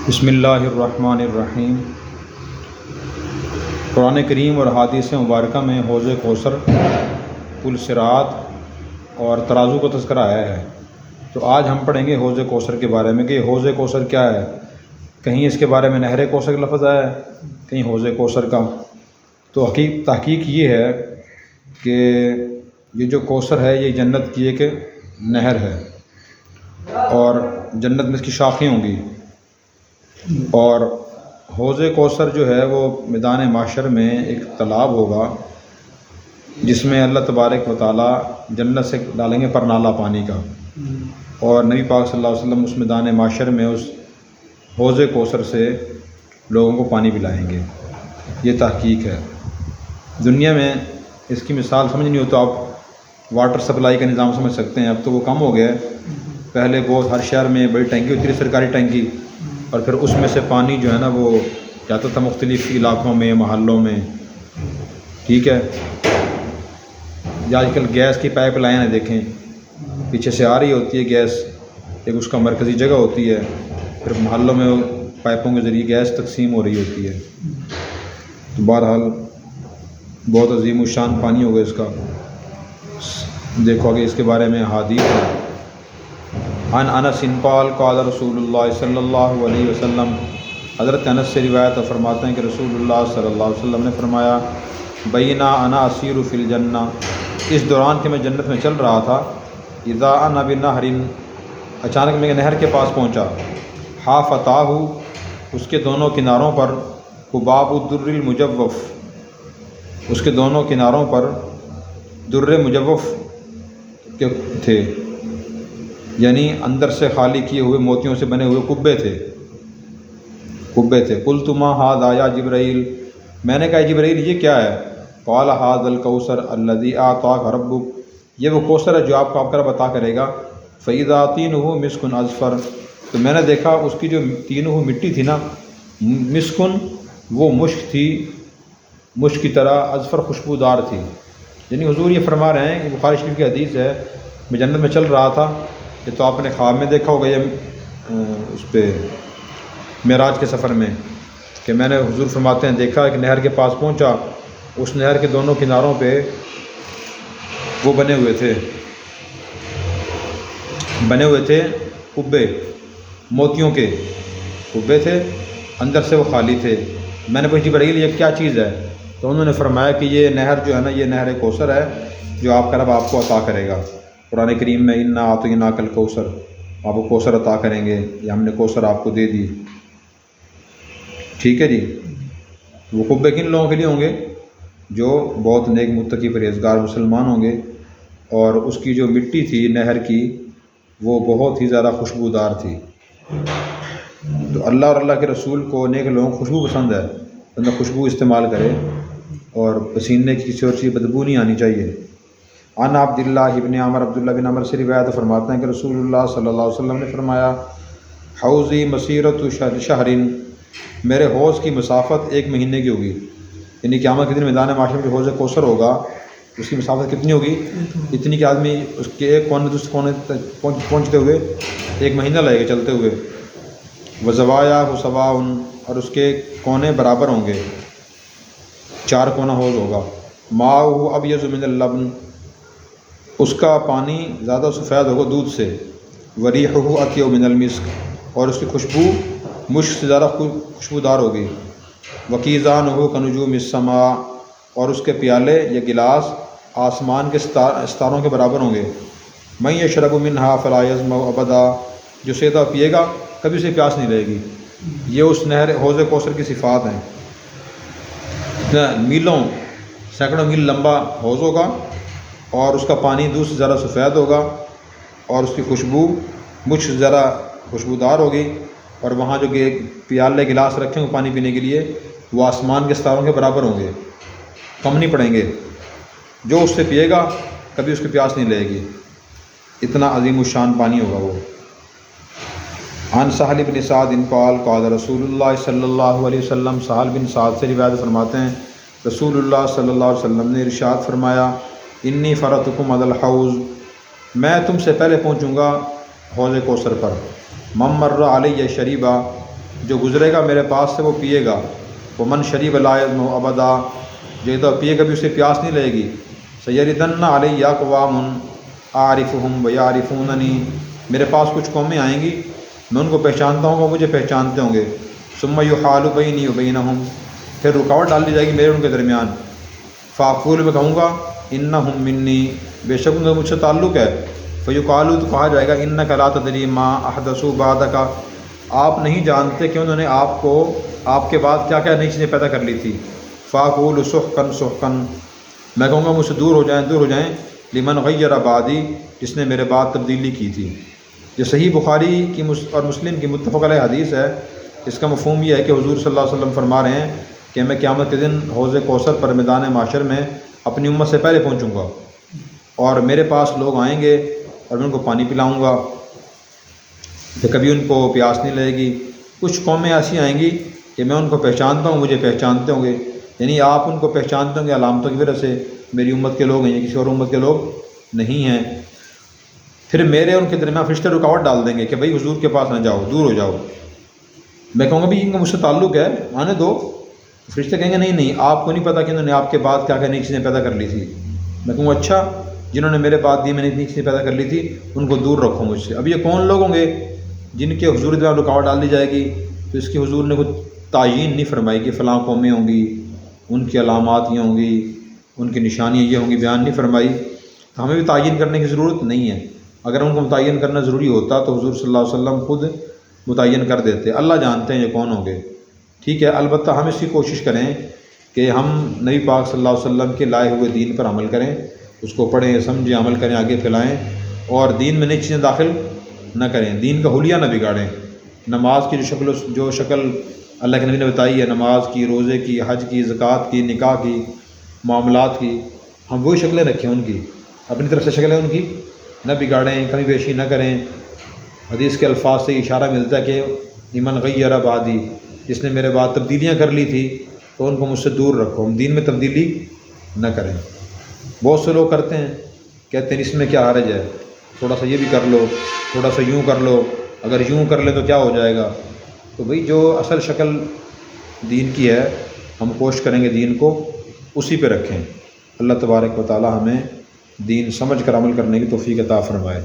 بسم اللہ الرحمن الرحیم۔ قرآن کریم اور حدیث مبارکہ میں حوض کوثر، پل صراط اور ترازو کا تذکرہ آیا ہے۔ تو آج ہم پڑھیں گے حوض کوثر کے بارے میں کہ حوض کوثر کیا ہے۔ کہیں اس کے بارے میں نہر کوثر کا لفظ آیا ہے، کہیں حوض کوثر کا۔ تو تحقیق یہ ہے کہ یہ جو کوثر ہے یہ جنت کی ایک نہر ہے، اور جنت میں اس کی شاخیں ہوں گی، اور حوض کوثر جو ہے وہ میدان محشر میں ایک تالاب ہوگا جس میں اللہ تبارک و تعالیٰ جنت سے ڈالیں گے پرنالہ پانی کا، اور نبی پاک صلی اللہ علیہ وسلم اس میدان محشر میں اس حوض کوثر سے لوگوں کو پانی پلائیں گے۔ یہ تحقیق ہے۔ دنیا میں اس کی مثال سمجھ نہیں ہو تو آپ واٹر سپلائی کا نظام سمجھ سکتے ہیں۔ اب تو وہ کم ہو گیا ہے، پہلے بہت ہر شہر میں بڑی ٹینکی ہوتی تھی، سرکاری ٹینکی، اور پھر اس میں سے پانی جو ہے نا وہ جاتا تھا مختلف علاقوں میں، محلوں میں، ٹھیک ہے۔ یا آج کل گیس کی پائپ لائن ہے، دیکھیں پیچھے سے آ رہی ہوتی ہے گیس، ایک اس کا مرکزی جگہ ہوتی ہے، پھر محلوں میں پائپوں کے ذریعے گیس تقسیم ہو رہی ہوتی ہے۔ تو بہرحال بہت عظیم الشان پانی ہوگا اس کا، دیکھو کہ اس کے بارے میں حدیث ہے۔ عن انس قال قال رسول اللہ صلی اللہ علیہ وسلم، حضرت انس سے روایت فرماتے ہیں کہ رسول اللہ صلی اللہ علیہ وسلم نے فرمایا، بینا انا اسیر فی الجنہ، اس دوران کہ میں جنت میں چل رہا تھا، اذا انا بنہر، اچانک میں نہر کے پاس پہنچا، حافتاہ، اس کے دونوں کناروں پر، حباب الدر المجوف، اس کے دونوں کناروں پر در مجوف کے تھے، یعنی اندر سے خالی کیے ہوئے موتیوں سے بنے ہوئے کبے تھے۔ قلت ما ھذا یا جبرائیل، میں نے کہا جبرائیل یہ کیا ہے؟ قال ھذا الکوثر الذی اعطاک ربک، یہ وہ کوثر ہے جو آپ کو آپ کا رب عطا کرے گا۔ فاذا طینہ مسک اذفر، تو میں نے دیکھا اس کی جو طینہ مٹی تھی نا، مسکن وہ مشک تھی، مشک کی طرح، اذفر خوشبودار تھی۔ یعنی حضور یہ فرما رہے ہیں، بخاری شریف کی حدیث ہے، میں جنت میں چل رہا تھا، یہ تو آپ نے خواب میں دیکھا ہوگا، یہ اس پہ معراج کے سفر میں، کہ میں نے حضور فرماتے ہیں دیکھا کہ نہر کے پاس پہنچا، اس نہر کے دونوں کناروں پہ وہ بنے ہوئے تھے کبے، موتیوں کے کبے تھے، اندر سے وہ خالی تھے۔ میں نے پوچھا جبرائیل یہ کیا چیز ہے؟ تو انہوں نے فرمایا کہ یہ نہر جو ہے نا، یہ نہر کوثر ہے جو آپ کا رب آپ کو عطا کرے گا۔ قرآن کریم میں انا اعطیناک الکوثر، آپ کو کوثر عطا کریں گے، یا ہم نے کوثر آپ کو دے دی، ٹھیک ہے جی۔ وہ کبے کن لوگوں کے لیے ہوں گے؟ جو بہت نیک متقی پرہیزگار مسلمان ہوں گے، اور اس کی جو مٹی تھی نہر کی وہ بہت ہی زیادہ خوشبودار تھی۔ تو اللہ اور اللہ کے رسول کو نیک لوگوں کو خوشبو پسند ہے، بندہ خوشبو استعمال کرے، اور پسینے کی کسی اور چیز بدبو نہیں آنی چاہیے۔ عن عبداللہ ابن عمر، عبداللہ بن عمر سے روایت فرماتے ہیں کہ رسول اللہ صلی اللہ علیہ وسلم نے فرمایا، حوضی مسیرت شہرین، میرے حوض کی مسافت 1 مہینے کی ہوگی۔ یعنی قیامت کے دن میدان معاشر میں جو حوض کوثر ہوگا اس کی مسافت کتنی ہوگی؟ اتنی کہ آدمی اس کے ایک کونے دوسرے کونے تک پہنچتے ہوئے 1 مہینہ لگے گا چلتے ہوئے۔ وزوایا سواء، اور اس کے کونے برابر ہوں گے، 4 کونا حوض ہوگا۔ ماؤہ ابیض من اللبن، اس کا پانی زیادہ سفید ہوگا دودھ سے۔ وریحہ اطیب من المسک، اور اس کی خوشبو مشک سے زیادہ خوشبودار ہوگی۔ وکیزانہ کنجوم السماء، اور اس کے پیالے یا گلاس آسمان کے ستاروں کے برابر ہوں گے۔ من یشرب منہا فلا یظمأ ابدا، جو سیدھا پیے گا کبھی اسے پیاس نہیں لگے گی۔ یہ اس نہر حوض کوثر کی صفات ہیں۔ میلوں سینکڑوں میل لمبا حوض ہوگا، اور اس کا پانی دودھ سے زیادہ سفید ہوگا، اور اس کی خوشبو مجھ سے زیادہ خوشبودار ہوگی، اور وہاں جو پیالے گلاس رکھے ہوں پانی پینے کے لیے وہ آسمان کے ستاروں کے برابر ہوں گے، کم نہیں پڑیں گے۔ جو اس سے پیے گا کبھی اس کی پیاس نہیں لگے گی، اتنا عظیم الشان پانی ہوگا وہ۔ عن سہل بن سعد قال قال رسول اللہ صلی اللہ علیہ وسلم، سہل بن سعد سے روایت فرماتے ہیں رسول اللہ صلی اللہ علیہ وسلم نے ارشاد فرمایا، انی فرطکم علی الحوض، میں تم سے پہلے پہنچوں گا حوض کوثر پر۔ من مر علیہ شریبا، جو گزرے گا میرے پاس سے وہ پیے گا، وہ من شریب لا یظمأ ابدا، جو تو پیے گا بھی اسے پیاس نہیں لگے گی، سیردن علی اقوام اعرفهم ویعرفوننی، میرے پاس کچھ قومیں آئیں گی، میں ان کو پہچانتا ہوں گا، مجھے پہچانتے ہوں گے، ثم یحال بینی وبینہم، پھر رکاوٹ ڈال دی جائے گی میرے ان کے درمیان، فاقول میں کہوں گا انہم منی، بے شک ان کا مجھ سے تعلق ہے، فیقالو، تو کہا جائے گا انک لا تدری ما احدثوا بعدک، آپ نہیں جانتے کہ انہوں نے آپ کے بعد کیا کیا نئی چیزیں پیدا کر لی تھی، فاقول سحقا سحقا، میں کہوں گا مجھ سے دور ہو جائیں، لمن غیر بعدی، جس نے میرے بعد تبدیلی کی تھی۔ یہ صحیح بخاری کی اور مسلم کی متفق علیہ حدیث ہے۔ اس کا مفہوم یہ ہے کہ حضور صلی اللہ علیہ وسلم فرما رہے ہیں کہ میں قیامت کے دن حوض کوثر پر میدان معاشر میں اپنی امت سے پہلے پہنچوں گا، اور میرے پاس لوگ آئیں گے اور میں ان کو پانی پلاؤں گا، کہ کبھی ان کو پیاس نہیں لگے گی۔ کچھ قومیں ایسی آئیں گی کہ میں ان کو پہچانتا ہوں، مجھے پہچانتے ہوں گے، یعنی آپ ان کو پہچانتے ہوں گے علامتوں کی وجہ سے، میری امت کے لوگ ہیں یا کسی اور امت کے لوگ نہیں ہیں۔ پھر میرے ان کے درمیان فرشتے رکاوٹ ڈال دیں گے کہ بھائی حضور کے پاس نہ جاؤ، دور ہو جاؤ۔ میں کہوں گا بھی ان کا مجھ سے تعلق ہے، آنے دو۔ فرشتے کہیں گے نہیں، آپ کو نہیں پتہ کہ انہوں نے آپ کے بعد کیا کیا نئی چیزیں پیدا کر لی تھی۔ میں کہوں گا اچھا، جنہوں نے میرے بعد دی میں نے نئی چیزیں پیدا کر لی تھی ان کو دور رکھو مجھ سے۔ اب یہ کون لوگ ہوں گے جن کے حضور کے رکاوٹ ڈال دی جائے گی؟ تو اس کی حضور نے کوئی تعیین نہیں فرمائی کہ فلاں قومیں ہوں گی، ان کی علامات یہ ہوں گی، ان کی نشانیاں یہ ہوں گی، بیان نہیں فرمائی۔ تو ہمیں بھی تعین کرنے کی ضرورت نہیں ہے۔ اگر ان کو متعین کرنا ضروری ہوتا تو حضور صلی اللہ علیہ وسلم خود متعین کر دیتے۔ اللہ جانتے ہیں یہ کون ہوں گے، ٹھیک ہے۔ البتہ ہم اس کی کوشش کریں کہ ہم نبی پاک صلی اللہ علیہ وسلم کے لائے ہوئے دین پر عمل کریں، اس کو پڑھیں، سمجھیں، عمل کریں، آگے پھیلائیں، اور دین میں نئی چیزیں داخل نہ کریں، دین کا حلیہ نہ بگاڑیں۔ نماز کی جو شکل اللہ کے نبی نے بتائی ہے، نماز کی، روزے کی، حج کی، زکوٰۃ کی، نکاح کی، معاملات کی، ہم وہی شکلیں رکھیں ان کی، اپنی طرف سے شکلیں ان کی نہ بگاڑیں، کمی بیشی نہ کریں۔ حدیث کے الفاظ سے اشارہ ملتا ہے کہ لمن غیر بعدی، جس نے میرے بعد تبدیلیاں کر لی تھی تو ان کو مجھ سے دور رکھو، ہم دین میں تبدیلی نہ کریں۔ بہت سے لوگ کرتے ہیں، کہتے ہیں اس میں کیا حرج ہے، تھوڑا سا یہ بھی کر لو، تھوڑا سا یوں کر لو، اگر یوں کر لیں تو کیا ہو جائے گا۔ تو بھئی جو اصل شکل دین کی ہے ہم کوشش کریں گے دین کو اسی پہ رکھیں۔ اللہ تبارک و تعالی ہمیں دین سمجھ کر عمل کرنے کی توفیق عطا فرمائے۔